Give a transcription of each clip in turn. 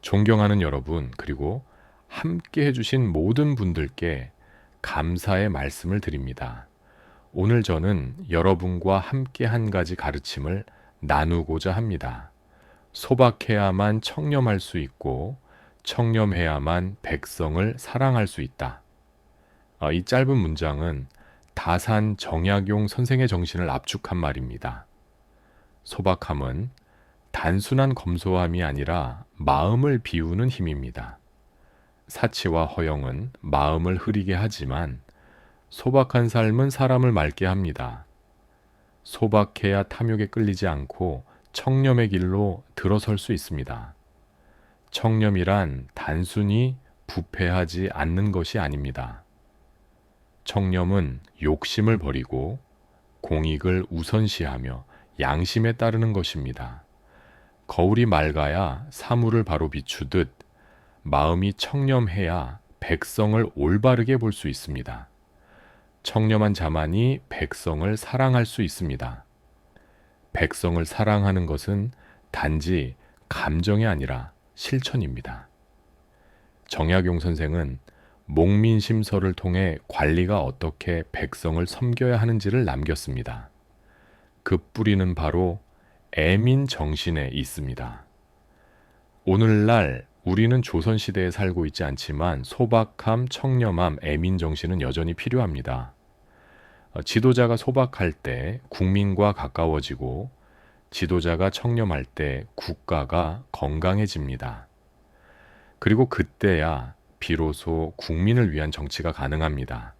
존경하는 여러분, 그리고 함께 해주신 모든 분들께 감사의 말씀을 드립니다. 오늘 저는 여러분과 함께 한 가지 가르침을 나누고자 합니다. 소박해야만 청렴할 수 있고, 청렴해야만 백성을 사랑할 수 있다. 이 짧은 문장은 다산 정약용 선생의 정신을 압축한 말입니다. 소박함은 단순한 검소함이 아니라 마음을 비우는 힘입니다. 사치와 허영은 마음을 흐리게 하지만 소박한 삶은 사람을 맑게 합니다. 소박해야 탐욕에 끌리지 않고 청렴의 길로 들어설 수 있습니다. 청렴이란 단순히 부패하지 않는 것이 아닙니다. 청렴은 욕심을 버리고 공익을 우선시하며 양심에 따르는 것입니다. 거울이 맑아야 사물을 바로 비추듯 마음이 청렴해야 백성을 올바르게 볼 수 있습니다. 청렴한 자만이 백성을 사랑할 수 있습니다. 백성을 사랑하는 것은 단지 감정이 아니라 실천입니다. 정약용 선생은 목민심서를 통해 관리가 어떻게 백성을 섬겨야 하는지를 남겼습니다. 그 뿌리는 바로 애민 정신에 있습니다. 오늘날 우리는 조선시대에 살고 있지 않지만 소박함, 청렴함, 애민 정신은 여전히 필요합니다. 지도자가 소박할 때 국민과 가까워지고 지도자가 청렴할 때 국가가 건강해집니다. 그리고 그때야 비로소 국민을 위한 정치가 가능합니다.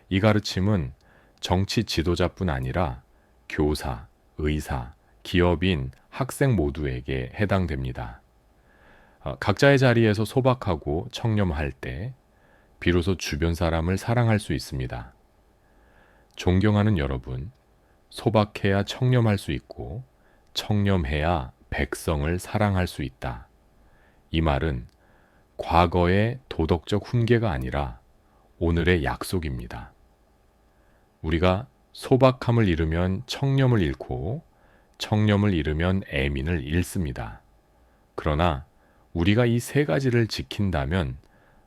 이 가르침은 정치 지도자뿐 아니라 교사, 의사, 기업인, 학생 모두에게 해당됩니다. 각자의 자리에서 소박하고 청렴할 때 비로소 주변 사람을 사랑할 수 있습니다. 존경하는 여러분, 소박해야 청렴할 수 있고 청렴해야 백성을 사랑할 수 있다. 이 말은 과거의 도덕적 훈계가 아니라 오늘의 약속입니다. 우리가 소박함을 잃으면 청렴을 잃고 청렴을 잃으면 애민을 잃습니다. 그러나 우리가 이 세 가지를 지킨다면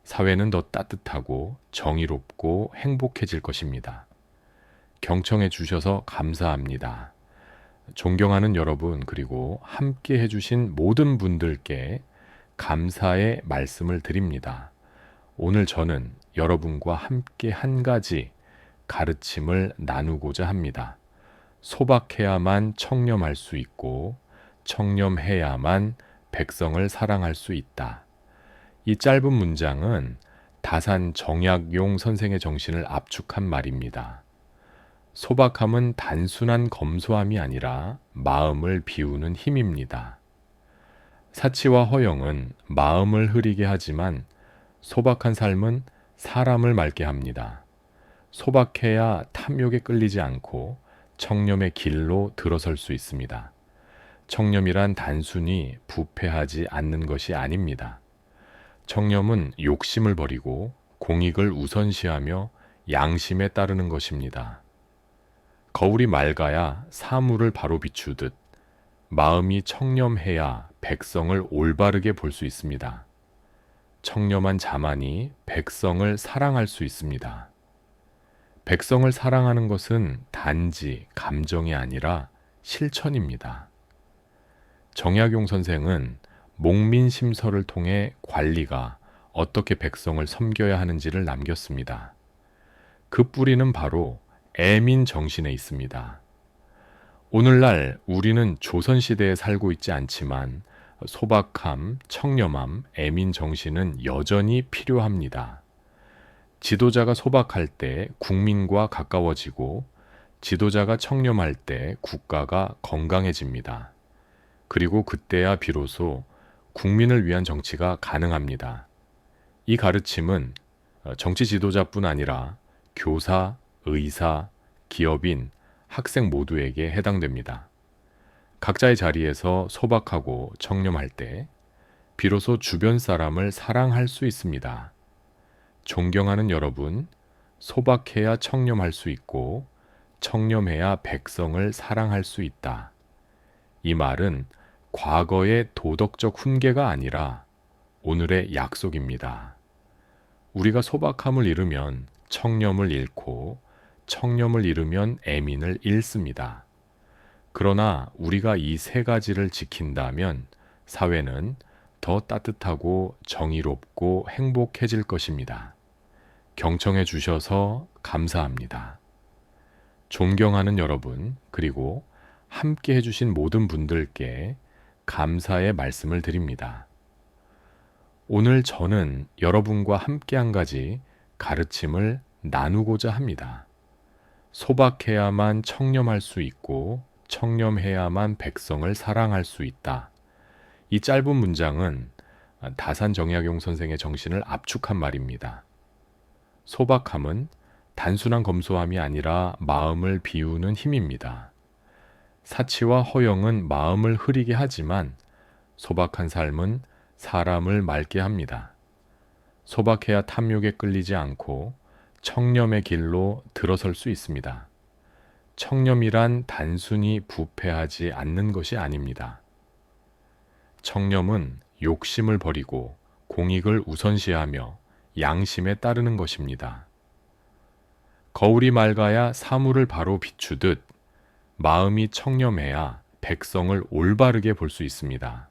사회는 더 따뜻하고 정의롭고 행복해질 것입니다. 경청해 주셔서 감사합니다. 존경하는 여러분, 그리고 함께 해주신 모든 분들께 감사의 말씀을 드립니다. 오늘 저는 여러분과 함께 한 가지 가르침을 나누고자 합니다. 소박해야만 청렴할 수 있고 청렴해야만 백성을 사랑할 수 있다. 이 짧은 문장은 다산 정약용 선생의 정신을 압축한 말입니다. 소박함은 단순한 검소함이 아니라 마음을 비우는 힘입니다. 사치와 허영은 마음을 흐리게 하지만 소박한 삶은 사람을 맑게 합니다. 소박해야 탐욕에 끌리지 않고 청렴의 길로 들어설 수 있습니다. 청렴이란 단순히 부패하지 않는 것이 아닙니다. 청렴은 욕심을 버리고 공익을 우선시하며 양심에 따르는 것입니다. 거울이 맑아야 사물을 바로 비추듯 마음이 청렴해야 백성을 올바르게 볼 수 있습니다. 청렴한 자만이 백성을 사랑할 수 있습니다. 백성을 사랑하는 것은 단지 감정이 아니라 실천입니다. 정약용 선생은 목민심서를 통해 관리가 어떻게 백성을 섬겨야 하는지를 남겼습니다. 그 뿌리는 바로 애민 정신에 있습니다. 오늘날 우리는 조선시대에 살고 있지 않지만 소박함, 청렴함, 애민 정신은 여전히 필요합니다. 지도자가 소박할 때 국민과 가까워지고 지도자가 청렴할 때 국가가 건강해집니다. 그리고 그때야 비로소 국민을 위한 정치가 가능합니다. 이 가르침은 정치 지도자뿐 아니라 교사, 의사, 기업인, 학생 모두에게 해당됩니다. 각자의 자리에서 소박하고 청렴할 때 비로소 주변 사람을 사랑할 수 있습니다. 존경하는 여러분, 소박해야 청렴할 수 있고 청렴해야 백성을 사랑할 수 있다. 이 말은 과거의 도덕적 훈계가 아니라 오늘의 약속입니다. 우리가 소박함을 잃으면 청렴을 잃고 청렴을 잃으면 애민을 잃습니다. 그러나 우리가 이 세 가지를 지킨다면 사회는 더 따뜻하고 정의롭고 행복해질 것입니다. 경청해 주셔서 감사합니다. 존경하는 여러분, 그리고 함께 해주신 모든 분들께 감사의 말씀을 드립니다. 오늘 저는 여러분과 함께 한 가지 가르침을 나누고자 합니다. 소박해야만 청렴할 수 있고 청렴해야만 백성을 사랑할 수 있다. 이 짧은 문장은 다산 정약용 선생의 정신을 압축한 말입니다. 소박함은 단순한 검소함이 아니라 마음을 비우는 힘입니다. 사치와 허영은 마음을 흐리게 하지만 소박한 삶은 사람을 맑게 합니다. 소박해야 탐욕에 끌리지 않고 청렴의 길로 들어설 수 있습니다. 청렴이란 단순히 부패하지 않는 것이 아닙니다. 청렴은 욕심을 버리고 공익을 우선시하며 양심에 따르는 것입니다. 거울이 맑아야 사물을 바로 비추듯 마음이 청렴해야 백성을 올바르게 볼 수 있습니다.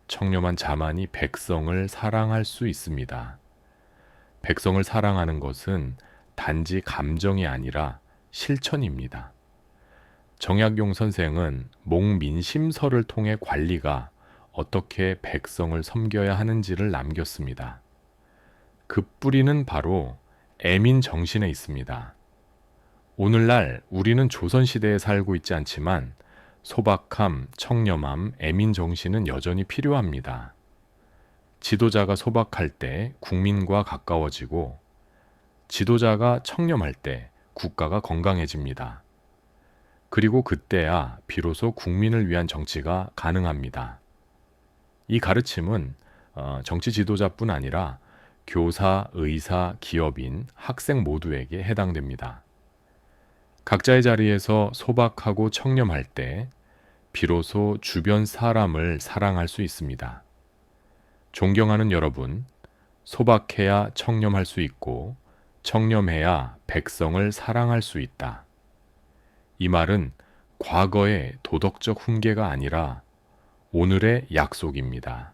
청렴한 자만이 백성을 사랑할 수 있습니다. 백성을 사랑하는 것은 단지 감정이 아니라 실천입니다. 정약용 선생은 목민심서를 통해 관리가 어떻게 백성을 섬겨야 하는지를 남겼습니다. 그 뿌리는 바로 애민 정신에 있습니다. 오늘날 우리는 조선시대에 살고 있지 않지만 소박함, 청렴함, 애민 정신은 여전히 필요합니다. 지도자가 소박할 때 국민과 가까워지고 지도자가 청렴할 때 국가가 건강해집니다. 그리고 그때야 비로소 국민을 위한 정치가 가능합니다. 이 가르침은 정치 지도자뿐 아니라 교사, 의사, 기업인, 학생 모두에게 해당됩니다. 각자의 자리에서 소박하고 청렴할 때 비로소 주변 사람을 사랑할 수 있습니다. 존경하는 여러분, 소박해야 청렴할 수 있고 청렴해야 백성을 사랑할 수 있다. 이 말은 과거의 도덕적 훈계가 아니라 오늘의 약속입니다.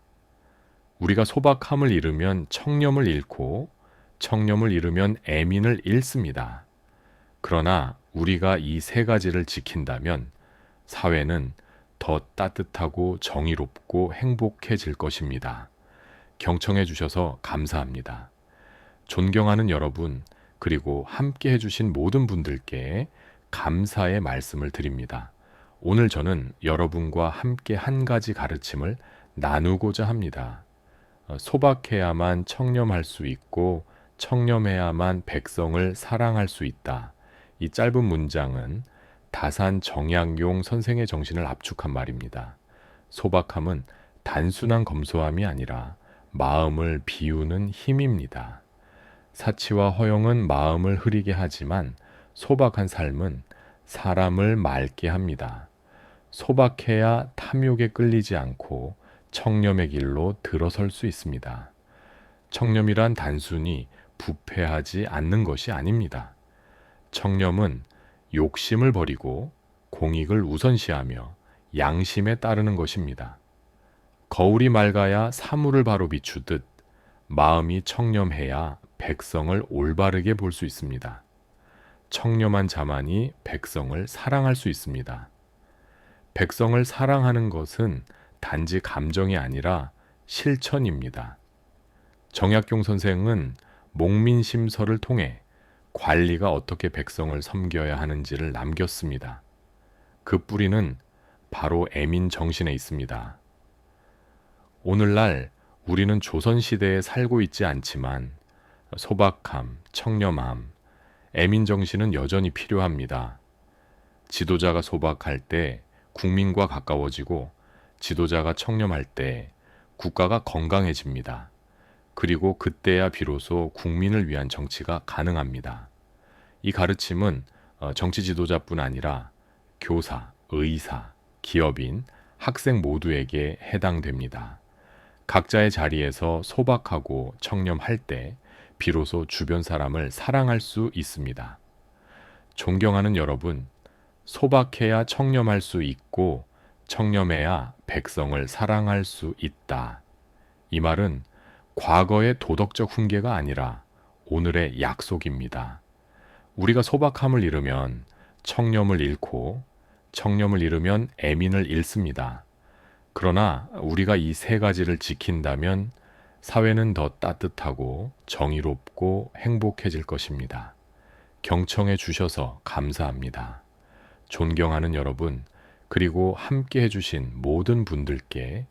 우리가 소박함을 잃으면 청렴을 잃고 청렴을 잃으면 애민을 잃습니다. 그러나 우리가 이 세 가지를 지킨다면 사회는 더 따뜻하고 정의롭고 행복해질 것입니다. 경청해 주셔서 감사합니다. 존경하는 여러분, 그리고 함께 해주신 모든 분들께 감사의 말씀을 드립니다. 오늘 저는 여러분과 함께 한 가지 가르침을 나누고자 합니다. 소박해야만 청렴할 수 있고 청렴해야만 백성을 사랑할 수 있다. 이 짧은 문장은 다산 정약용 선생의 정신을 압축한 말입니다. 소박함은 단순한 검소함이 아니라 마음을 비우는 힘입니다. 사치와 허영은 마음을 흐리게 하지만 소박한 삶은 사람을 맑게 합니다. 소박해야 탐욕에 끌리지 않고 청렴의 길로 들어설 수 있습니다. 청렴이란 단순히 부패하지 않는 것이 아닙니다. 청렴은 욕심을 버리고 공익을 우선시하며 양심에 따르는 것입니다. 거울이 맑아야 사물을 바로 비추듯 마음이 청렴해야 백성을 올바르게 볼 수 있습니다. 청렴한 자만이 백성을 사랑할 수 있습니다. 백성을 사랑하는 것은 단지 감정이 아니라 실천입니다. 정약용 선생은 목민심서를 통해 관리가 어떻게 백성을 섬겨야 하는지를 남겼습니다. 그 뿌리는 바로 애민 정신에 있습니다. 오늘날 우리는 조선시대에 살고 있지 않지만 소박함, 청렴함, 애민 정신은 여전히 필요합니다. 지도자가 소박할 때 국민과 가까워지고 지도자가 청렴할 때 국가가 건강해집니다. 그리고 그때야 비로소 국민을 위한 정치가 가능합니다. 이 가르침은 정치 지도자뿐 아니라 교사, 의사, 기업인, 학생 모두에게 해당됩니다. 각자의 자리에서 소박하고 청렴할 때 비로소 주변 사람을 사랑할 수 있습니다. 존경하는 여러분, 소박해야 청렴할 수 있고 청렴해야 백성을 사랑할 수 있다. 이 말은 과거의 도덕적 훈계가 아니라 오늘의 약속입니다. 우리가 소박함을 잃으면 청렴을 잃고 청렴을 잃으면 애민을 잃습니다. 그러나 우리가 이 세 가지를 지킨다면 사회는 더 따뜻하고 정의롭고 행복해질 것입니다. 경청해 주셔서 감사합니다. 존경하는 여러분, 그리고 함께 해주신 모든 분들께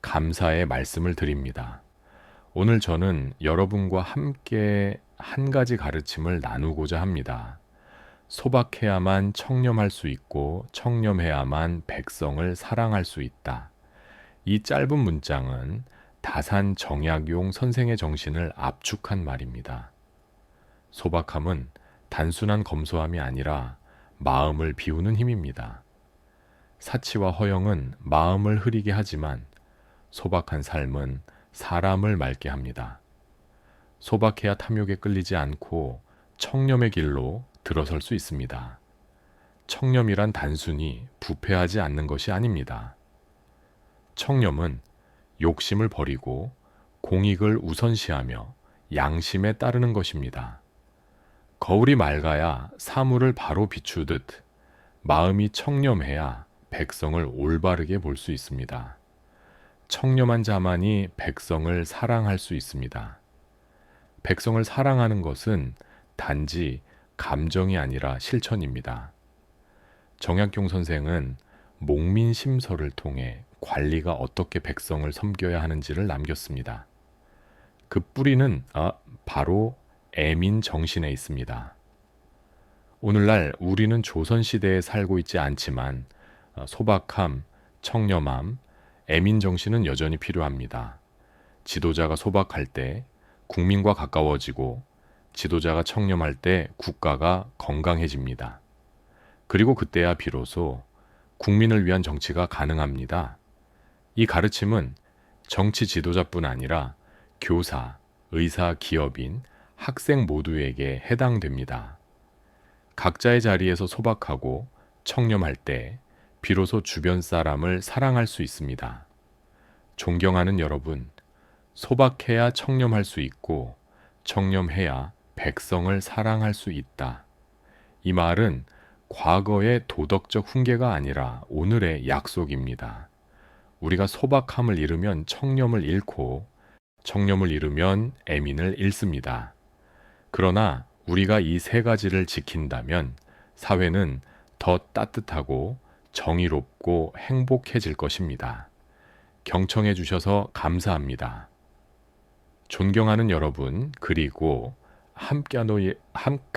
감사의 말씀을 드립니다. 오늘 저는 여러분과 함께 한 가지 가르침을 나누고자 합니다. 소박해야만 청렴할 수 있고 청렴해야만 백성을 사랑할 수 있다. 이 짧은 문장은 다산 정약용 선생의 정신을 압축한 말입니다. 소박함은 단순한 검소함이 아니라 마음을 비우는 힘입니다. 사치와 허영은 마음을 흐리게 하지만 소박한 삶은 사람을 맑게 합니다. 소박해야 탐욕에 끌리지 않고 청렴의 길로 들어설 수 있습니다. 청렴이란 단순히 부패하지 않는 것이 아닙니다. 청렴은 욕심을 버리고 공익을 우선시하며 양심에 따르는 것입니다. 거울이 맑아야 사물을 바로 비추듯 마음이 청렴해야 백성을 올바르게 볼 수 있습니다. 청렴한 자만이 백성을 사랑할 수 있습니다. 백성을 사랑하는 것은 단지 감정이 아니라 실천입니다. 정약용 선생은 목민심서를 통해 관리가 어떻게 백성을 섬겨야 하는지를 남겼습니다. 그 뿌리는 바로 애민 정신에 있습니다. 오늘날 우리는 조선시대에 살고 있지 않지만 소박함, 청렴함, 애민 정신은 여전히 필요합니다. 지도자가 소박할 때 국민과 가까워지고 지도자가 청렴할 때 국가가 건강해집니다. 그리고 그때야 비로소 국민을 위한 정치가 가능합니다. 이 가르침은 정치 지도자뿐 아니라 교사, 의사, 기업인, 학생 모두에게 해당됩니다. 각자의 자리에서 소박하고 청렴할 때 비로소 주변 사람을 사랑할 수 있습니다. 존경하는 여러분, 소박해야 청렴할 수 있고 청렴해야 백성을 사랑할 수 있다. 이 말은 과거의 도덕적 훈계가 아니라 오늘의 약속입니다. 우리가 소박함을 잃으면 청렴을 잃고 청렴을 잃으면 애민을 잃습니다. 그러나 우리가 이 세 가지를 지킨다면 사회는 더 따뜻하고 정의롭고 행복해질 것입니다. 경청해 주셔서 감사합니다. 존경하는 여러분, 그리고 함께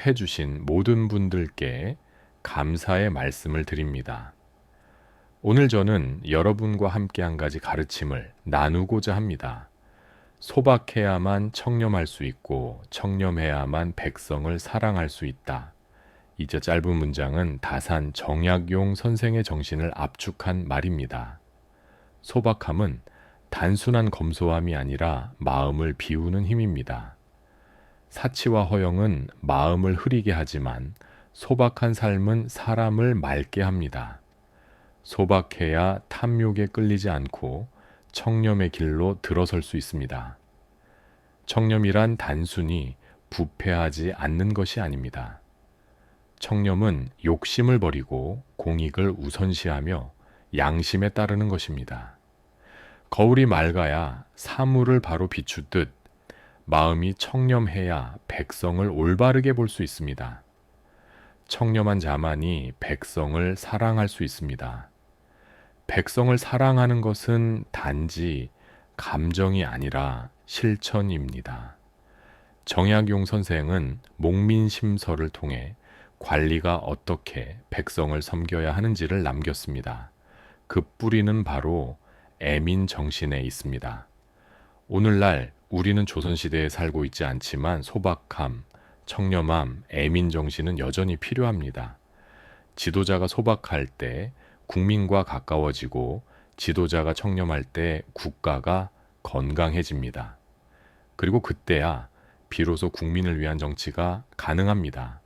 해주신 모든 분들께 감사의 말씀을 드립니다. 오늘 저는 여러분과 함께 한 가지 가르침을 나누고자 합니다. 소박해야만 청렴할 수 있고 청렴해야만 백성을 사랑할 수 있다. 이 짧은 문장은 다산 정약용 선생의 정신을 압축한 말입니다. 소박함은 단순한 검소함이 아니라 마음을 비우는 힘입니다. 사치와 허영은 마음을 흐리게 하지만 소박한 삶은 사람을 맑게 합니다. 소박해야 탐욕에 끌리지 않고 청렴의 길로 들어설 수 있습니다. 청렴이란 단순히 부패하지 않는 것이 아닙니다. 청렴은 욕심을 버리고 공익을 우선시하며 양심에 따르는 것입니다. 거울이 맑아야 사물을 바로 비추듯 마음이 청렴해야 백성을 올바르게 볼 수 있습니다. 청렴한 자만이 백성을 사랑할 수 있습니다. 백성을 사랑하는 것은 단지 감정이 아니라 실천입니다. 정약용 선생은 목민심서를 통해 관리가 어떻게 백성을 섬겨야 하는지를 남겼습니다. 그 뿌리는 바로 애민 정신에 있습니다. 오늘날 우리는 조선시대에 살고 있지 않지만 소박함, 청렴함, 애민 정신은 여전히 필요합니다. 지도자가 소박할 때 국민과 가까워지고 지도자가 청렴할 때 국가가 건강해집니다. 그리고 그때야 비로소 국민을 위한 정치가 가능합니다.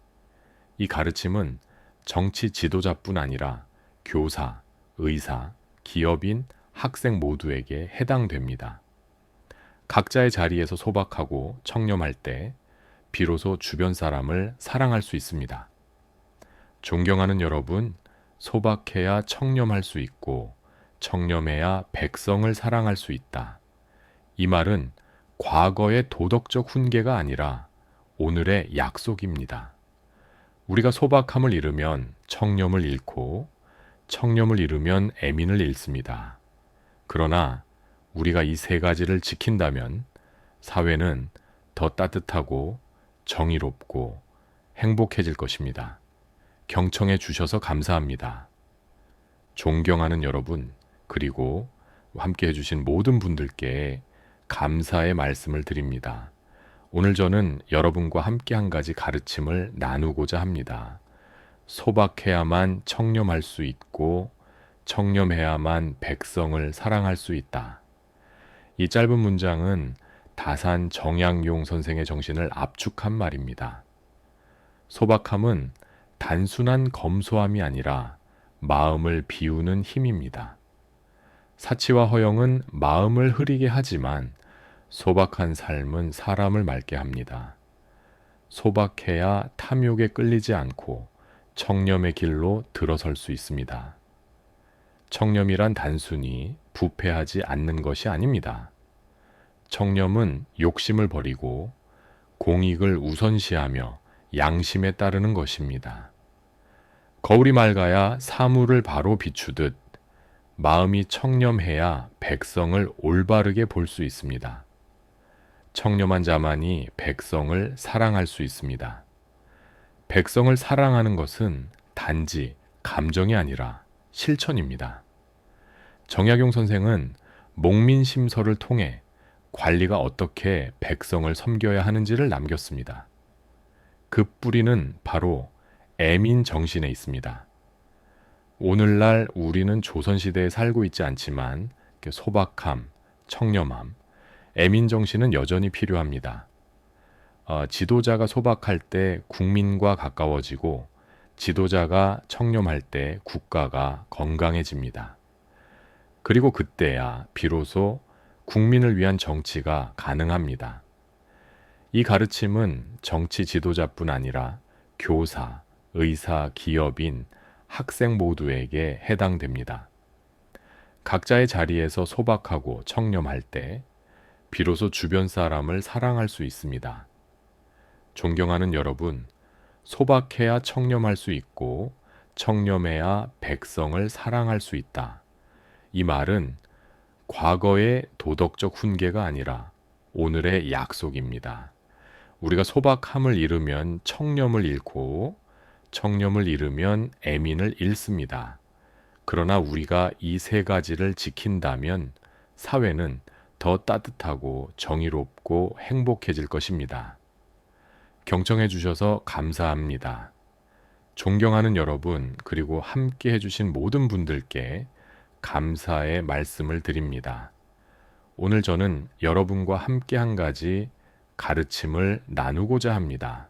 이 가르침은 정치 지도자뿐 아니라 교사, 의사, 기업인, 학생 모두에게 해당됩니다. 각자의 자리에서 소박하고 청렴할 때 비로소 주변 사람을 사랑할 수 있습니다. 존경하는 여러분, 소박해야 청렴할 수 있고 청렴해야 백성을 사랑할 수 있다. 이 말은 과거의 도덕적 훈계가 아니라 오늘의 약속입니다. 우리가 소박함을 잃으면 청렴을 잃고 청렴을 잃으면 애민을 잃습니다. 그러나 우리가 이 세 가지를 지킨다면 사회는 더 따뜻하고 정의롭고 행복해질 것입니다. 경청해 주셔서 감사합니다. 존경하는 여러분, 그리고 함께 해주신 모든 분들께 감사의 말씀을 드립니다. 오늘 저는 여러분과 함께 한 가지 가르침을 나누고자 합니다. 소박해야만 청렴할 수 있고 청렴해야만 백성을 사랑할 수 있다. 이 짧은 문장은 다산 정약용 선생의 정신을 압축한 말입니다. 소박함은 단순한 검소함이 아니라 마음을 비우는 힘입니다. 사치와 허영은 마음을 흐리게 하지만 소박한 삶은 사람을 맑게 합니다. 소박해야 탐욕에 끌리지 않고 청렴의 길로 들어설 수 있습니다. 청렴이란 단순히 부패하지 않는 것이 아닙니다. 청렴은 욕심을 버리고 공익을 우선시하며 양심에 따르는 것입니다. 거울이 맑아야 사물을 바로 비추듯 마음이 청렴해야 백성을 올바르게 볼 수 있습니다. 청렴한 자만이 백성을 사랑할 수 있습니다. 백성을 사랑하는 것은 단지 감정이 아니라 실천입니다. 정약용 선생은 목민심서를 통해 관리가 어떻게 백성을 섬겨야 하는지를 남겼습니다. 그 뿌리는 바로 애민 정신에 있습니다. 오늘날 우리는 조선시대에 살고 있지 않지만 소박함, 청렴함, 애민 정신은 여전히 필요합니다. 지도자가 소박할 때 국민과 가까워지고 지도자가 청렴할 때 국가가 건강해집니다. 그리고 그때야 비로소 국민을 위한 정치가 가능합니다. 이 가르침은 정치 지도자뿐 아니라 교사, 의사, 기업인, 학생 모두에게 해당됩니다. 각자의 자리에서 소박하고 청렴할 때 비로소 주변 사람을 사랑할 수 있습니다. 존경하는 여러분, 소박해야 청렴할 수 있고 청렴해야 백성을 사랑할 수 있다. 이 말은 과거의 도덕적 훈계가 아니라 오늘의 약속입니다. 우리가 소박함을 잃으면 청렴을 잃고 청렴을 잃으면 애민을 잃습니다. 그러나 우리가 이 세 가지를 지킨다면 사회는 더 따뜻하고 정의롭고 행복해질 것입니다. 경청해 주셔서 감사합니다. 존경하는 여러분, 그리고 함께 해주신 모든 분들께 감사의 말씀을 드립니다. 오늘 저는 여러분과 함께 한 가지 가르침을 나누고자 합니다.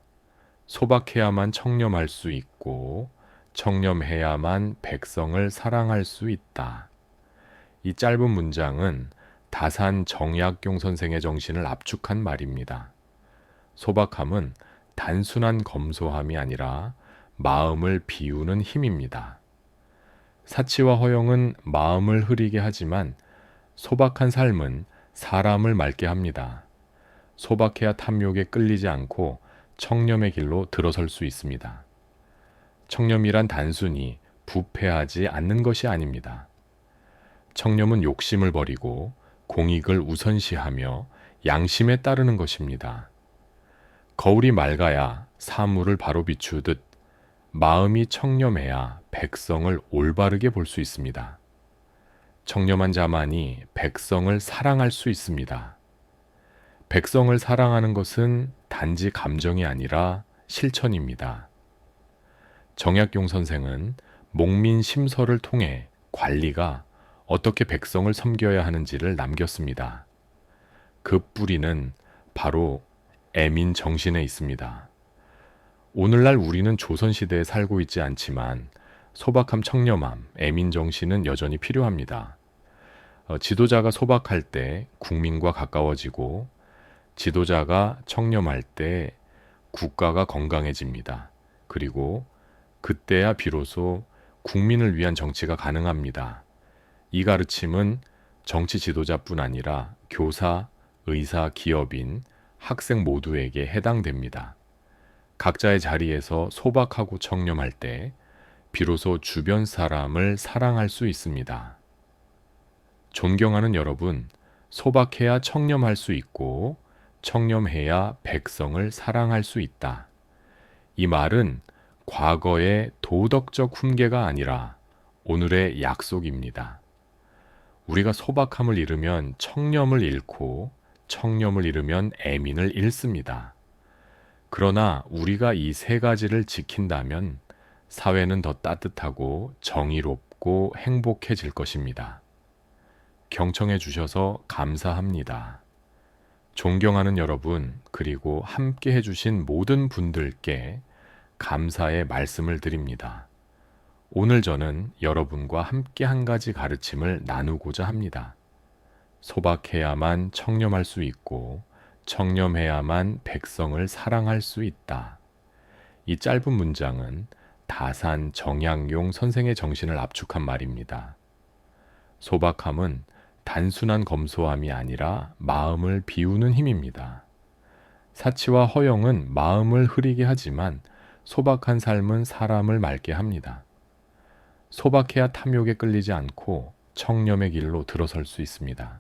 소박해야만 청렴할 수 있고 청렴해야만 백성을 사랑할 수 있다. 이 짧은 문장은 다산 정약용 선생의 정신을 압축한 말입니다. 소박함은 단순한 검소함이 아니라 마음을 비우는 힘입니다. 사치와 허영은 마음을 흐리게 하지만 소박한 삶은 사람을 맑게 합니다. 소박해야 탐욕에 끌리지 않고 청렴의 길로 들어설 수 있습니다. 청렴이란 단순히 부패하지 않는 것이 아닙니다. 청렴은 욕심을 버리고 공익을 우선시하며 양심에 따르는 것입니다. 거울이 맑아야 사물을 바로 비추듯 마음이 청렴해야 백성을 올바르게 볼 수 있습니다. 청렴한 자만이 백성을 사랑할 수 있습니다. 백성을 사랑하는 것은 단지 감정이 아니라 실천입니다. 정약용 선생은 목민심서를 통해 관리가 어떻게 백성을 섬겨야 하는지를 남겼습니다. 그 뿌리는 바로 애민 정신에 있습니다. 오늘날 우리는 조선시대에 살고 있지 않지만 소박함, 청렴함, 애민 정신은 여전히 필요합니다. 지도자가 소박할 때 국민과 가까워지고 지도자가 청렴할 때 국가가 건강해집니다. 그리고 그때야 비로소 국민을 위한 정치가 가능합니다. 이 가르침은 정치 지도자뿐 아니라 교사, 의사, 기업인, 학생 모두에게 해당됩니다. 각자의 자리에서 소박하고 청렴할 때 비로소 주변 사람을 사랑할 수 있습니다. 존경하는 여러분, 소박해야 청렴할 수 있고 청렴해야 백성을 사랑할 수 있다. 이 말은 과거의 도덕적 훈계가 아니라 오늘의 약속입니다. 우리가 소박함을 잃으면 청렴을 잃고 청렴을 잃으면 애민을 잃습니다. 그러나 우리가 이 세 가지를 지킨다면 사회는 더 따뜻하고 정의롭고 행복해질 것입니다. 경청해 주셔서 감사합니다. 존경하는 여러분, 그리고 함께 해주신 모든 분들께 감사의 말씀을 드립니다. 오늘 저는 여러분과 함께 한 가지 가르침을 나누고자 합니다. 소박해야만 청렴할 수 있고 청렴해야만 백성을 사랑할 수 있다. 이 짧은 문장은 다산 정약용 선생의 정신을 압축한 말입니다. 소박함은 단순한 검소함이 아니라 마음을 비우는 힘입니다. 사치와 허영은 마음을 흐리게 하지만 소박한 삶은 사람을 맑게 합니다. 소박해야 탐욕에 끌리지 않고 청렴의 길로 들어설 수 있습니다.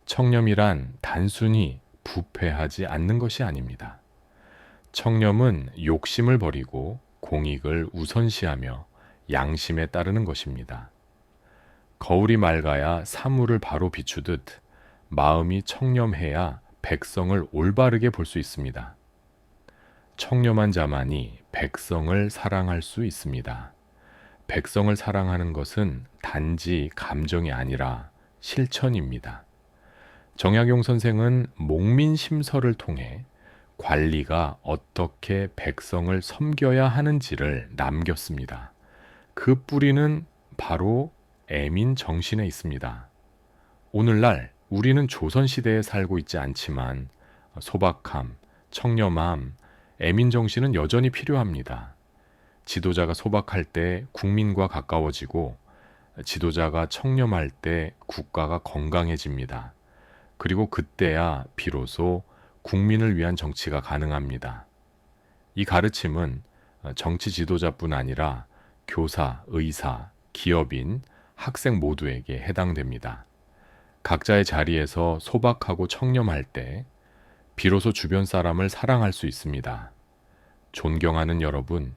청렴이란 단순히 부패하지 않는 것이 아닙니다. 청렴은 욕심을 버리고 공익을 우선시하며 양심에 따르는 것입니다. 거울이 맑아야 사물을 바로 비추듯 마음이 청렴해야 백성을 올바르게 볼 수 있습니다. 청렴한 자만이 백성을 사랑할 수 있습니다. 백성을 사랑하는 것은 단지 감정이 아니라 실천입니다. 정약용 선생은 목민심서를 통해 관리가 어떻게 백성을 섬겨야 하는지를 남겼습니다. 그 뿌리는 바로 애민 정신에 있습니다. 오늘날 우리는 조선시대에 살고 있지 않지만 소박함, 청렴함, 애민 정신은 여전히 필요합니다. 지도자가 소박할 때 국민과 가까워지고 지도자가 청렴할 때 국가가 건강해집니다. 그리고 그때야 비로소 국민을 위한 정치가 가능합니다. 이 가르침은 정치 지도자뿐 아니라 교사, 의사, 기업인, 학생 모두에게 해당됩니다. 각자의 자리에서 소박하고 청렴할 때 비로소 주변 사람을 사랑할 수 있습니다. 존경하는 여러분,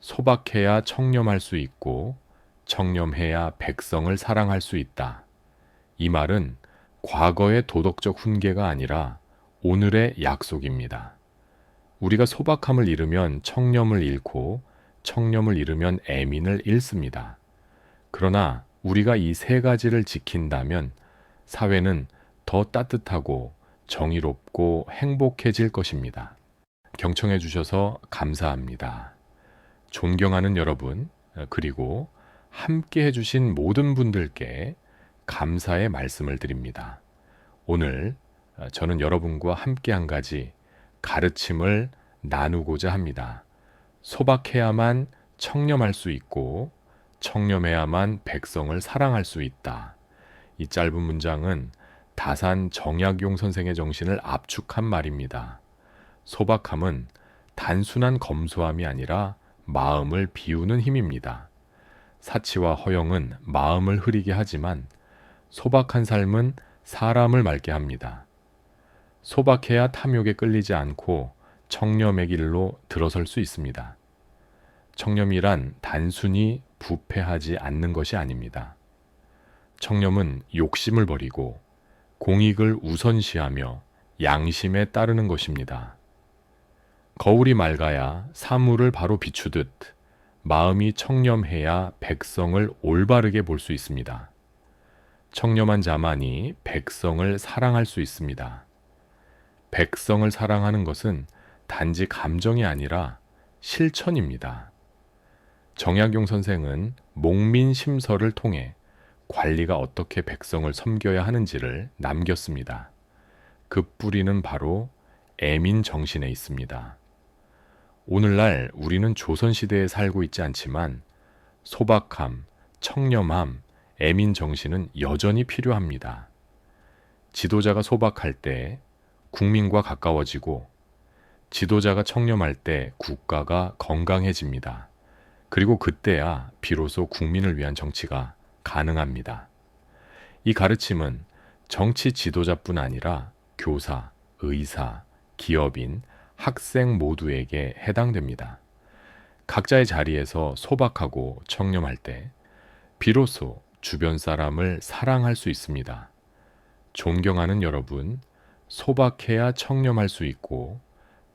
소박해야 청렴할 수 있고 청렴해야 백성을 사랑할 수 있다. 이 말은 과거의 도덕적 훈계가 아니라 오늘의 약속입니다. 우리가 소박함을 잃으면 청렴을 잃고 청렴을 잃으면 애민을 잃습니다. 그러나 우리가 이 세 가지를 지킨다면 사회는 더 따뜻하고 정의롭고 행복해질 것입니다. 경청해 주셔서 감사합니다. 존경하는 여러분, 그리고 함께 해주신 모든 분들께 감사의 말씀을 드립니다. 오늘 저는 여러분과 함께 한 가지 가르침을 나누고자 합니다. 소박해야만 청렴할 수 있고 청렴해야만 백성을 사랑할 수 있다. 이 짧은 문장은 다산 정약용 선생의 정신을 압축한 말입니다. 소박함은 단순한 검소함이 아니라 마음을 비우는 힘입니다. 사치와 허영은 마음을 흐리게 하지만 소박한 삶은 사람을 맑게 합니다. 소박해야 탐욕에 끌리지 않고 청렴의 길로 들어설 수 있습니다. 청렴이란 단순히 부패하지 않는 것이 아닙니다. 청렴은 욕심을 버리고 공익을 우선시하며 양심에 따르는 것입니다. 거울이 맑아야 사물을 바로 비추듯 마음이 청렴해야 백성을 올바르게 볼 수 있습니다. 청렴한 자만이 백성을 사랑할 수 있습니다. 백성을 사랑하는 것은 단지 감정이 아니라 실천입니다. 정약용 선생은 목민심서를 통해 관리가 어떻게 백성을 섬겨야 하는지를 남겼습니다. 그 뿌리는 바로 애민 정신에 있습니다. 오늘날 우리는 조선시대에 살고 있지 않지만 소박함, 청렴함, 애민 정신은 여전히 필요합니다. 지도자가 소박할 때 국민과 가까워지고 지도자가 청렴할 때 국가가 건강해집니다. 그리고 그때야 비로소 국민을 위한 정치가 가능합니다. 이 가르침은 정치 지도자뿐 아니라 교사, 의사, 기업인, 학생 모두에게 해당됩니다. 각자의 자리에서 소박하고 청렴할 때 비로소 주변 사람을 사랑할 수 있습니다. 존경하는 여러분, 소박해야 청렴할 수 있고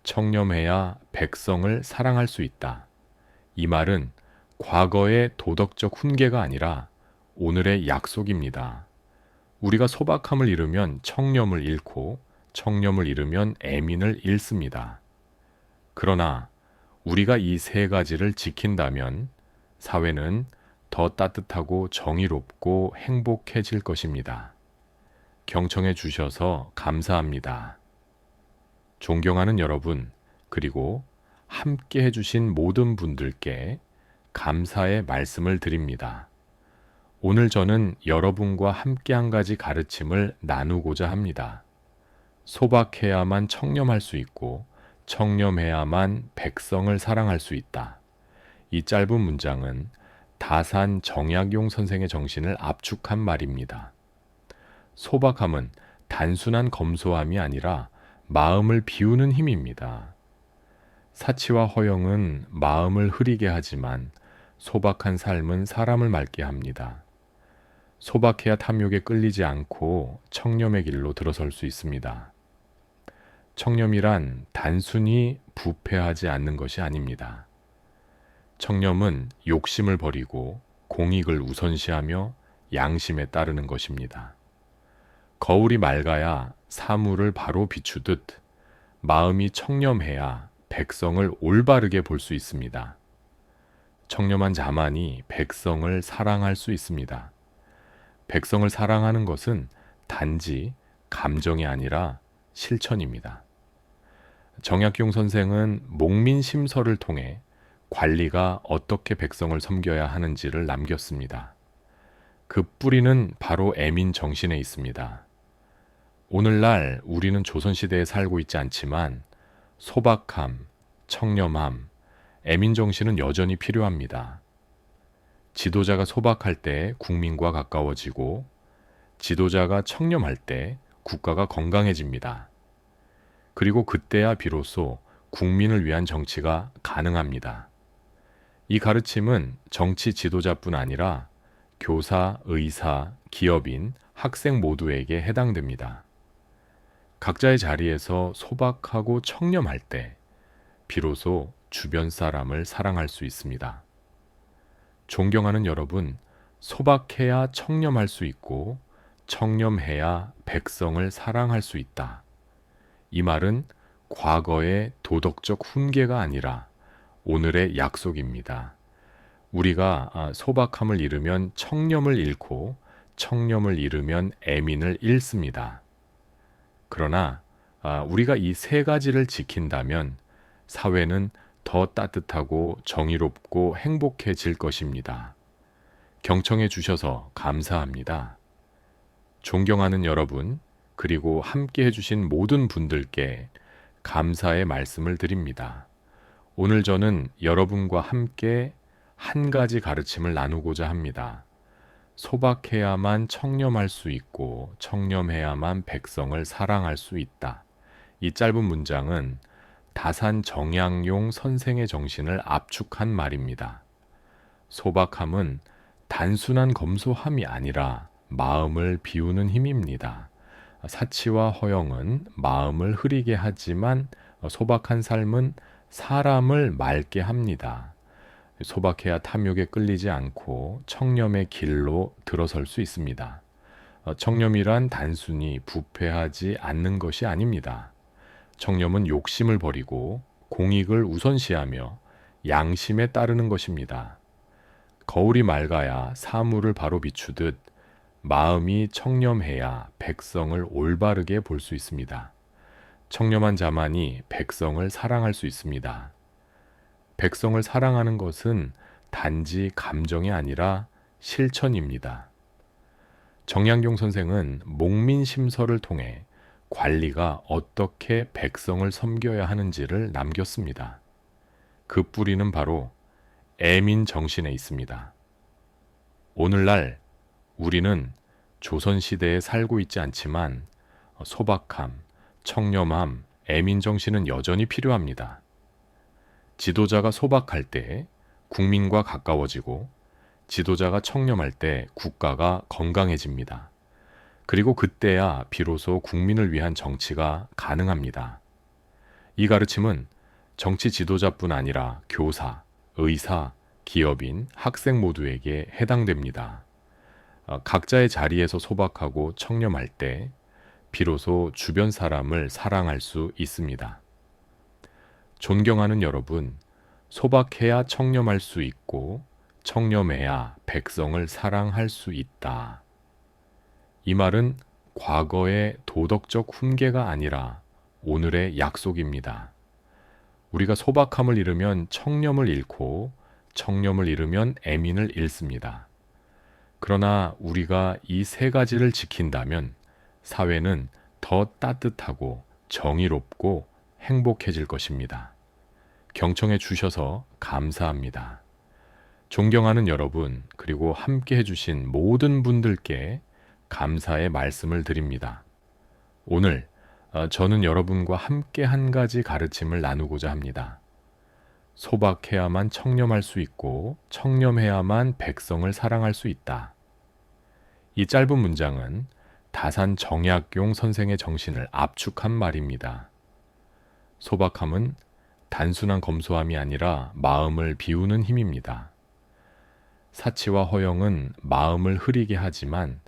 청렴해야 백성을 사랑할 수 있다. 이 말은 과거의 도덕적 훈계가 아니라 오늘의 약속입니다. 우리가 소박함을 잃으면 청렴을 잃고 청렴을 잃으면 애민을 잃습니다. 그러나 우리가 이 세 가지를 지킨다면 사회는 더 따뜻하고 정의롭고 행복해질 것입니다. 경청해 주셔서 감사합니다. 존경하는 여러분, 그리고 함께 해주신 모든 분들께 감사의 말씀을 드립니다. 오늘 저는 여러분과 함께 한 가지 가르침을 나누고자 합니다. 소박해야만 청렴할 수 있고 청렴해야만 백성을 사랑할 수 있다. 이 짧은 문장은 다산 정약용 선생의 정신을 압축한 말입니다. 소박함은 단순한 검소함이 아니라 마음을 비우는 힘입니다. 사치와 허영은 마음을 흐리게 하지만 소박한 삶은 사람을 맑게 합니다. 소박해야 탐욕에 끌리지 않고 청렴의 길로 들어설 수 있습니다. 청렴이란 단순히 부패하지 않는 것이 아닙니다. 청렴은 욕심을 버리고 공익을 우선시하며 양심에 따르는 것입니다. 거울이 맑아야 사물을 바로 비추듯 마음이 청렴해야 백성을 올바르게 볼 수 있습니다. 청렴한 자만이 백성을 사랑할 수 있습니다. 백성을 사랑하는 것은 단지 감정이 아니라 실천입니다. 정약용 선생은 목민심서를 통해 관리가 어떻게 백성을 섬겨야 하는지를 남겼습니다. 그 뿌리는 바로 애민 정신에 있습니다. 오늘날 우리는 조선시대에 살고 있지 않지만 소박함, 청렴함, 애민 정신은 여전히 필요합니다. 지도자가 소박할 때 국민과 가까워지고 지도자가 청렴할 때 국가가 건강해집니다. 그리고 그때야 비로소 국민을 위한 정치가 가능합니다. 이 가르침은 정치 지도자뿐 아니라 교사, 의사, 기업인, 학생 모두에게 해당됩니다. 각자의 자리에서 소박하고 청렴할 때 비로소 주변 사람을 사랑할 수 있습니다. 존경하는 여러분, 소박해야 청렴할 수 있고 청렴해야 백성을 사랑할 수 있다. 이 말은 과거의 도덕적 훈계가 아니라 오늘의 약속입니다. 우리가 소박함을 잃으면 청렴을 잃고 청렴을 잃으면 애민을 잃습니다. 그러나 우리가 이 세 가지를 지킨다면 사회는 더 따뜻하고 정의롭고 행복해질 것입니다. 경청해 주셔서 감사합니다. 존경하는 여러분, 그리고 함께 해주신 모든 분들께 감사의 말씀을 드립니다. 오늘 저는 여러분과 함께 한 가지 가르침을 나누고자 합니다. 소박해야만 청렴할 수 있고 청렴해야만 백성을 사랑할 수 있다. 이 짧은 문장은 다산 정약용 선생의 정신을 압축한 말입니다. 소박함은 단순한 검소함이 아니라 마음을 비우는 힘입니다. 사치와 허영은 마음을 흐리게 하지만 소박한 삶은 사람을 맑게 합니다. 소박해야 탐욕에 끌리지 않고 청렴의 길로 들어설 수 있습니다. 청렴이란 단순히 부패하지 않는 것이 아닙니다. 청렴은 욕심을 버리고 공익을 우선시하며 양심에 따르는 것입니다. 거울이 맑아야 사물을 바로 비추듯 마음이 청렴해야 백성을 올바르게 볼 수 있습니다. 청렴한 자만이 백성을 사랑할 수 있습니다. 백성을 사랑하는 것은 단지 감정이 아니라 실천입니다. 정약용 선생은 목민심서를 통해 관리가 어떻게 백성을 섬겨야 하는지를 남겼습니다. 그 뿌리는 바로 애민 정신에 있습니다. 오늘날 우리는 조선시대에 살고 있지 않지만 소박함, 청렴함, 애민 정신은 여전히 필요합니다. 지도자가 소박할 때 국민과 가까워지고 지도자가 청렴할 때 국가가 건강해집니다. 그리고 그때야 비로소 국민을 위한 정치가 가능합니다. 이 가르침은 정치 지도자뿐 아니라 교사, 의사, 기업인, 학생 모두에게 해당됩니다. 각자의 자리에서 소박하고 청렴할 때 비로소 주변 사람을 사랑할 수 있습니다. 존경하는 여러분, 소박해야 청렴할 수 있고 청렴해야 백성을 사랑할 수 있다. 이 말은 과거의 도덕적 훈계가 아니라 오늘의 약속입니다. 우리가 소박함을 잃으면 청렴을 잃고 청렴을 잃으면 애민을 잃습니다. 그러나 우리가 이 세 가지를 지킨다면 사회는 더 따뜻하고 정의롭고 행복해질 것입니다. 경청해 주셔서 감사합니다. 존경하는 여러분, 그리고 함께 해주신 모든 분들께 감사의 말씀을 드립니다. 오늘 저는 여러분과 함께 한 가지 가르침을 나누고자 합니다. 소박해야만 청렴할 수 있고 청렴해야만 백성을 사랑할 수 있다. 이 짧은 문장은 다산 정약용 선생의 정신을 압축한 말입니다. 소박함은 단순한 검소함이 아니라 마음을 비우는 힘입니다. 사치와 허영은 마음을 흐리게 하지만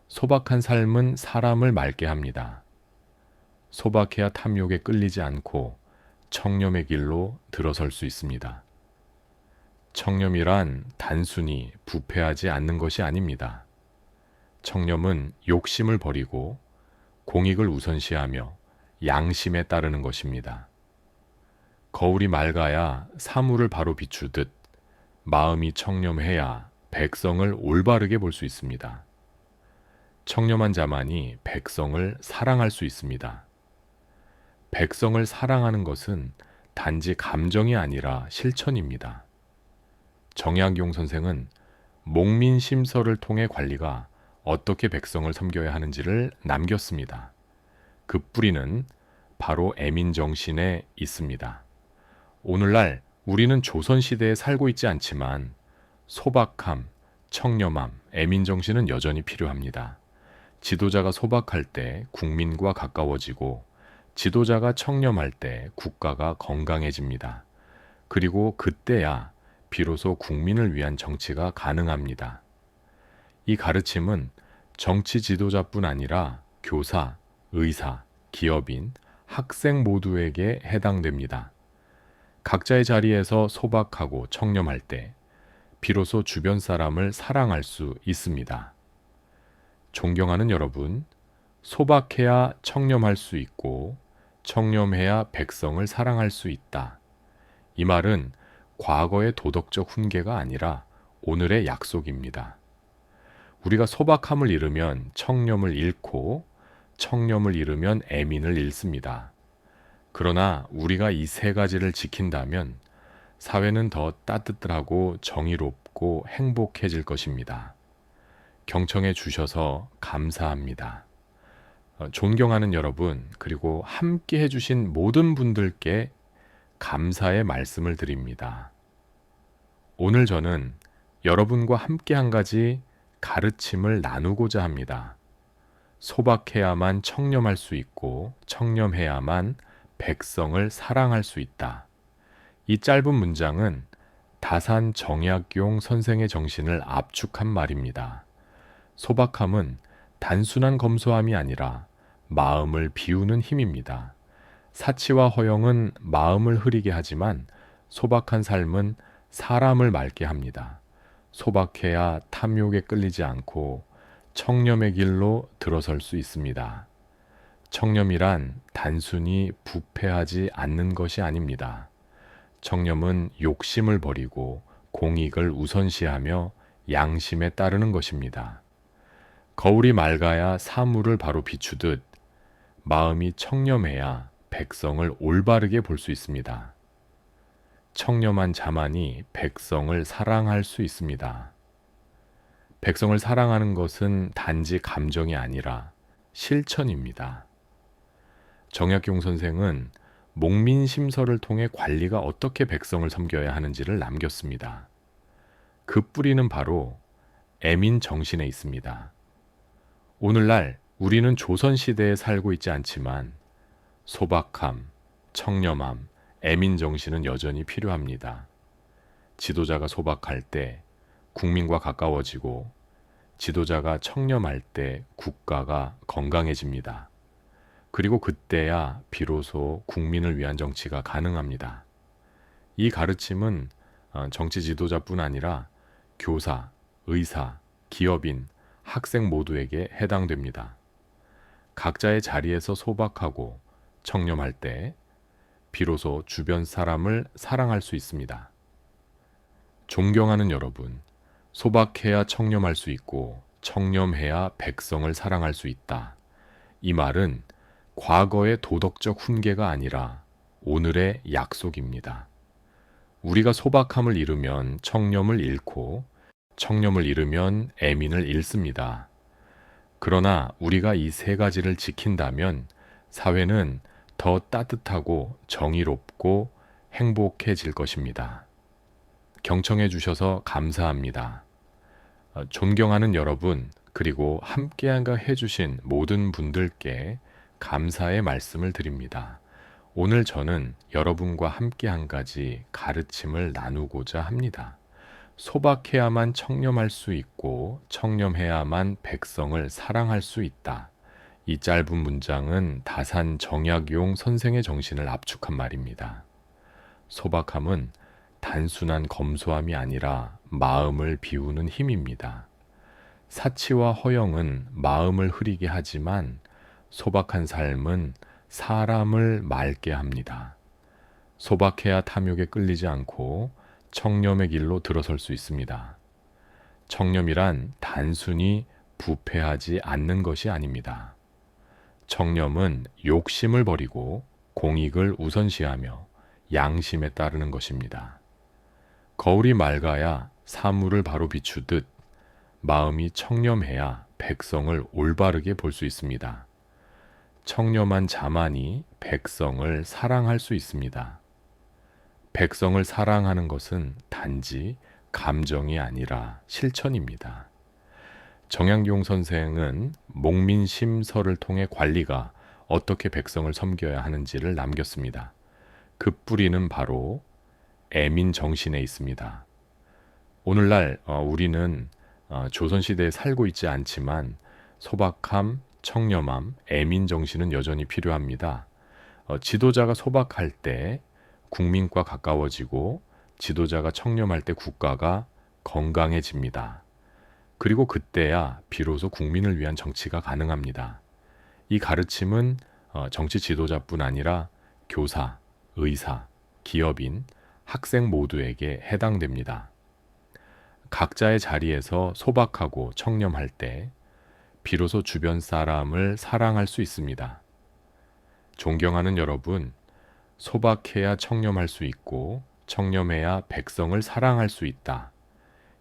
소박한 삶은 사람을 맑게 합니다. 소박해야 탐욕에 끌리지 않고 청렴의 길로 들어설 수 있습니다. 청렴이란 단순히 부패하지 않는 것이 아닙니다. 청렴은 욕심을 버리고 공익을 우선시하며 양심에 따르는 것입니다. 거울이 맑아야 사물을 바로 비추듯 마음이 청렴해야 백성을 올바르게 볼 수 있습니다. 청렴한 자만이 백성을 사랑할 수 있습니다. 백성을 사랑하는 것은 단지 감정이 아니라 실천입니다. 정약용 선생은 목민심서를 통해 관리가 어떻게 백성을 섬겨야 하는지를 남겼습니다. 그 뿌리는 바로 애민정신에 있습니다. 오늘날 우리는 조선시대에 살고 있지 않지만 소박함, 청렴함, 애민정신은 여전히 필요합니다. 지도자가 소박할 때 국민과 가까워지고 지도자가 청렴할 때 국가가 건강해집니다. 그리고 그때야 비로소 국민을 위한 정치가 가능합니다. 이 가르침은 정치 지도자뿐 아니라 교사, 의사, 기업인, 학생 모두에게 해당됩니다. 각자의 자리에서 소박하고 청렴할 때 비로소 주변 사람을 사랑할 수 있습니다. 존경하는 여러분, 소박해야 청렴할 수 있고 청렴해야 백성을 사랑할 수 있다. 이 말은 과거의 도덕적 훈계가 아니라 오늘의 약속입니다. 우리가 소박함을 잃으면 청렴을 잃고 청렴을 잃으면 애민을 잃습니다. 그러나 우리가 이 세 가지를 지킨다면 사회는 더 따뜻하고 정의롭고 행복해질 것입니다. 경청해 주셔서 감사합니다. 존경하는 여러분, 그리고 함께 해주신 모든 분들께 감사의 말씀을 드립니다. 오늘 저는 여러분과 함께 한 가지 가르침을 나누고자 합니다. 소박해야만 청렴할 수 있고 청렴해야만 백성을 사랑할 수 있다. 이 짧은 문장은 다산 정약용 선생의 정신을 압축한 말입니다. 소박함은 단순한 검소함이 아니라 마음을 비우는 힘입니다. 사치와 허영은 마음을 흐리게 하지만 소박한 삶은 사람을 맑게 합니다. 소박해야 탐욕에 끌리지 않고 청렴의 길로 들어설 수 있습니다. 청렴이란 단순히 부패하지 않는 것이 아닙니다. 청렴은 욕심을 버리고 공익을 우선시하며 양심에 따르는 것입니다. 거울이 맑아야 사물을 바로 비추듯 마음이 청렴해야 백성을 올바르게 볼 수 있습니다. 청렴한 자만이 백성을 사랑할 수 있습니다. 백성을 사랑하는 것은 단지 감정이 아니라 실천입니다. 정약용 선생은 목민심서를 통해 관리가 어떻게 백성을 섬겨야 하는지를 남겼습니다. 그 뿌리는 바로 애민 정신에 있습니다. 오늘날 우리는 조선시대에 살고 있지 않지만 소박함, 청렴함, 애민 정신은 여전히 필요합니다. 지도자가 소박할 때 국민과 가까워지고 지도자가 청렴할 때 국가가 건강해집니다. 그리고 그때야 비로소 국민을 위한 정치가 가능합니다. 이 가르침은 정치 지도자뿐 아니라 교사, 의사, 기업인, 학생 모두에게 해당됩니다. 각자의 자리에서 소박하고 청렴할 때 비로소 주변 사람을 사랑할 수 있습니다. 존경하는 여러분, 소박해야 청렴할 수 있고 청렴해야 백성을 사랑할 수 있다. 이 말은 과거의 도덕적 훈계가 아니라 오늘의 약속입니다. 우리가 소박함을 잃으면 청렴을 잃고 청렴을 잃으면 애민을 잃습니다. 그러나 우리가 이 세 가지를 지킨다면 사회는 더 따뜻하고 정의롭고 행복해질 것입니다. 경청해 주셔서 감사합니다. 존경하는 여러분, 그리고 함께한가 해주신 모든 분들께 감사의 말씀을 드립니다. 오늘 저는 여러분과 함께 한 가지 가르침을 나누고자 합니다. 소박해야만 청렴할 수 있고 청렴해야만 백성을 사랑할 수 있다. 이 짧은 문장은 다산 정약용 선생의 정신을 압축한 말입니다. 소박함은 단순한 검소함이 아니라 마음을 비우는 힘입니다. 사치와 허영은 마음을 흐리게 하지만 소박한 삶은 사람을 맑게 합니다. 소박해야 탐욕에 끌리지 않고 청렴의 길로 들어설 수 있습니다. 청렴이란 단순히 부패하지 않는 것이 아닙니다. 청렴은 욕심을 버리고 공익을 우선시하며 양심에 따르는 것입니다. 거울이 맑아야 사물을 바로 비추듯 마음이 청렴해야 백성을 올바르게 볼 수 있습니다. 청렴한 자만이 백성을 사랑할 수 있습니다. 백성을 사랑하는 것은 단지 감정이 아니라 실천입니다. 정약용 선생은 목민심서를 통해 관리가 어떻게 백성을 섬겨야 하는지를 남겼습니다. 그 뿌리는 바로 애민 정신에 있습니다. 오늘날 우리는 조선시대에 살고 있지 않지만 소박함, 청렴함, 애민 정신은 여전히 필요합니다. 지도자가 소박할 때 국민과 가까워지고 지도자가 청렴할 때 국가가 건강해집니다. 그리고 그때야 비로소 국민을 위한 정치가 가능합니다. 이 가르침은 정치 지도자뿐 아니라 교사, 의사, 기업인, 학생 모두에게 해당됩니다. 각자의 자리에서 소박하고 청렴할 때 비로소 주변 사람을 사랑할 수 있습니다. 존경하는 여러분, 소박해야 청렴할 수 있고 청렴해야 백성을 사랑할 수 있다.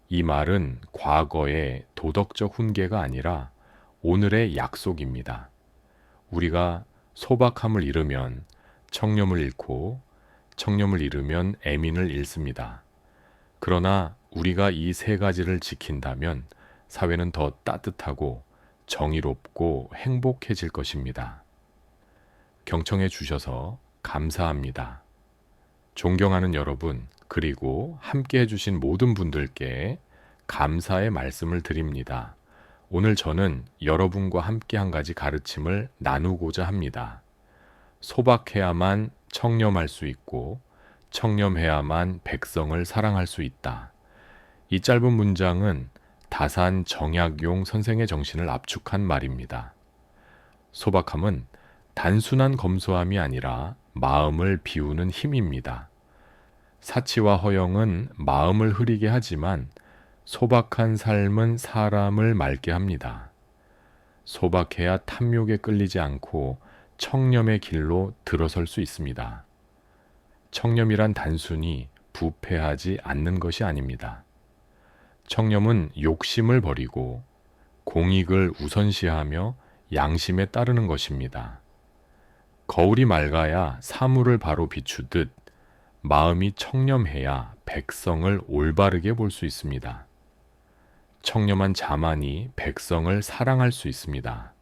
이 말은 과거의 도덕적 훈계가 아니라 오늘의 약속입니다. 우리가 소박함을 잃으면 청렴을 잃고 청렴을 잃으면 애민을 잃습니다. 그러나 우리가 이 세 가지를 지킨다면 사회는 더 따뜻하고 정의롭고 행복해질 것입니다. 경청해 주셔서 감사합니다. 존경하는 여러분, 그리고 함께 해주신 모든 분들께 감사의 말씀을 드립니다. 오늘 저는 여러분과 함께 한 가지 가르침을 나누고자 합니다. 소박해야만 청렴할 수 있고 청렴해야만 백성을 사랑할 수 있다. 이 짧은 문장은 다산 정약용 선생의 정신을 압축한 말입니다. 소박함은 단순한 검소함이 아니라 마음을 비우는 힘입니다. 사치와 허영은 마음을 흐리게 하지만 소박한 삶은 사람을 맑게 합니다. 소박해야 탐욕에 끌리지 않고 청렴의 길로 들어설 수 있습니다. 청렴이란 단순히 부패하지 않는 것이 아닙니다. 청렴은 욕심을 버리고 공익을 우선시하며 양심에 따르는 것입니다. 거울이 맑아야 사물을 바로 비추듯 마음이 청렴해야 백성을 올바르게 볼 수 있습니다. 청렴한 자만이 백성을 사랑할 수 있습니다.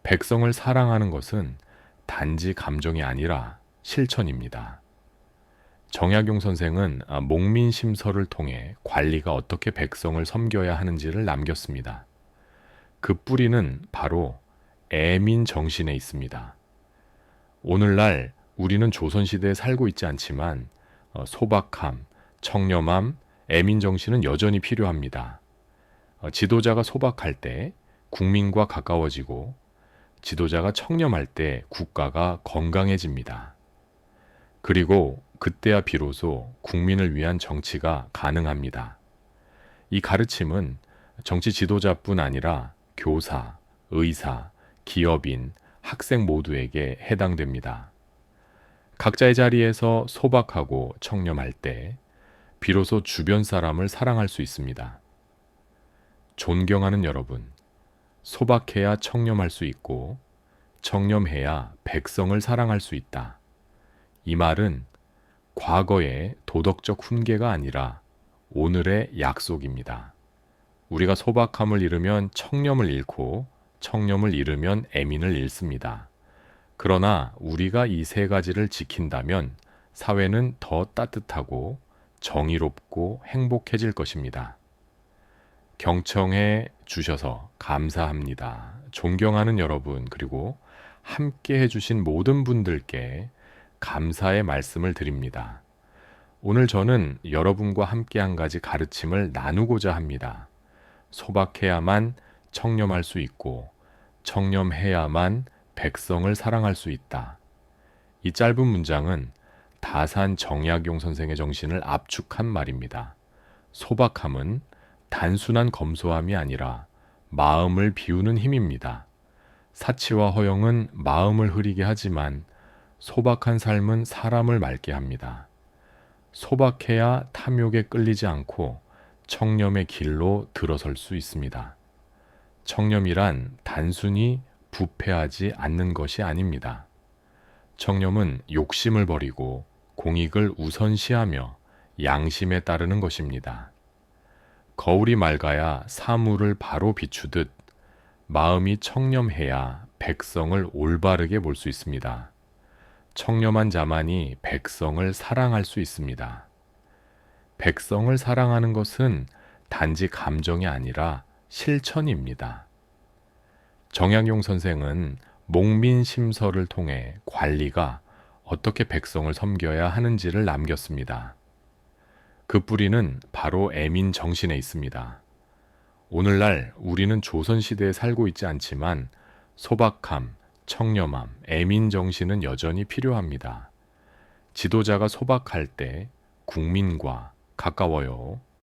백성을 사랑하는 것은 단지 감정이 아니라 실천입니다. 정약용 선생은 목민심서를 통해 관리가 어떻게 백성을 섬겨야 하는지를 남겼습니다. 그 뿌리는 바로 애민 정신에 있습니다. 오늘날 우리는 조선시대에 살고 있지 않지만 소박함, 청렴함, 애민 정신은 여전히 필요합니다. 지도자가 소박할 때 국민과 가까워지고 지도자가 청렴할 때 국가가 건강해집니다. 그리고 그때야 비로소 국민을 위한 정치가 가능합니다. 이 가르침은 정치 지도자뿐 아니라 교사, 의사, 기업인, 학생 모두에게 해당됩니다. 각자의 자리에서 소박하고 청렴할 때 비로소 주변 사람을 사랑할 수 있습니다. 존경하는 여러분, 소박해야 청렴할 수 있고 청렴해야 백성을 사랑할 수 있다. 이 말은 과거의 도덕적 훈계가 아니라 오늘의 약속입니다. 우리가 소박함을 잃으면 청렴을 잃고 청렴을 잃으면 애민을 잃습니다. 그러나 우리가 이 세 가지를 지킨다면 사회는 더 따뜻하고 정의롭고 행복해질 것입니다. 경청해 주셔서 감사합니다. 존경하는 여러분, 그리고 함께 해주신 모든 분들께 감사의 말씀을 드립니다. 오늘 저는 여러분과 함께 한 가지 가르침을 나누고자 합니다. 소박해야만 청렴할 수 있고 청렴해야만 백성을 사랑할 수 있다. 이 짧은 문장은 다산 정약용 선생의 정신을 압축한 말입니다. 소박함은 단순한 검소함이 아니라 마음을 비우는 힘입니다. 사치와 허영은 마음을 흐리게 하지만 소박한 삶은 사람을 맑게 합니다. 소박해야 탐욕에 끌리지 않고 청렴의 길로 들어설 수 있습니다. 청렴이란 단순히 부패하지 않는 것이 아닙니다. 청렴은 욕심을 버리고 공익을 우선시하며 양심에 따르는 것입니다. 거울이 맑아야 사물을 바로 비추듯 마음이 청렴해야 백성을 올바르게 볼 수 있습니다. 청렴한 자만이 백성을 사랑할 수 있습니다. 백성을 사랑하는 것은 단지 감정이 아니라 실천입니다. 정약용 선생은 목민심서를 통해 관리가 어떻게 백성을 섬겨야 하는지를 남겼습니다. 그 뿌리는 바로 애민 정신에 있습니다. 오늘날 우리는 조선시대에 살고 있지 않지만 소박함, 청렴함, 애민 정신은 여전히 필요합니다. 지도자가 소박할 때 국민과 가까워요.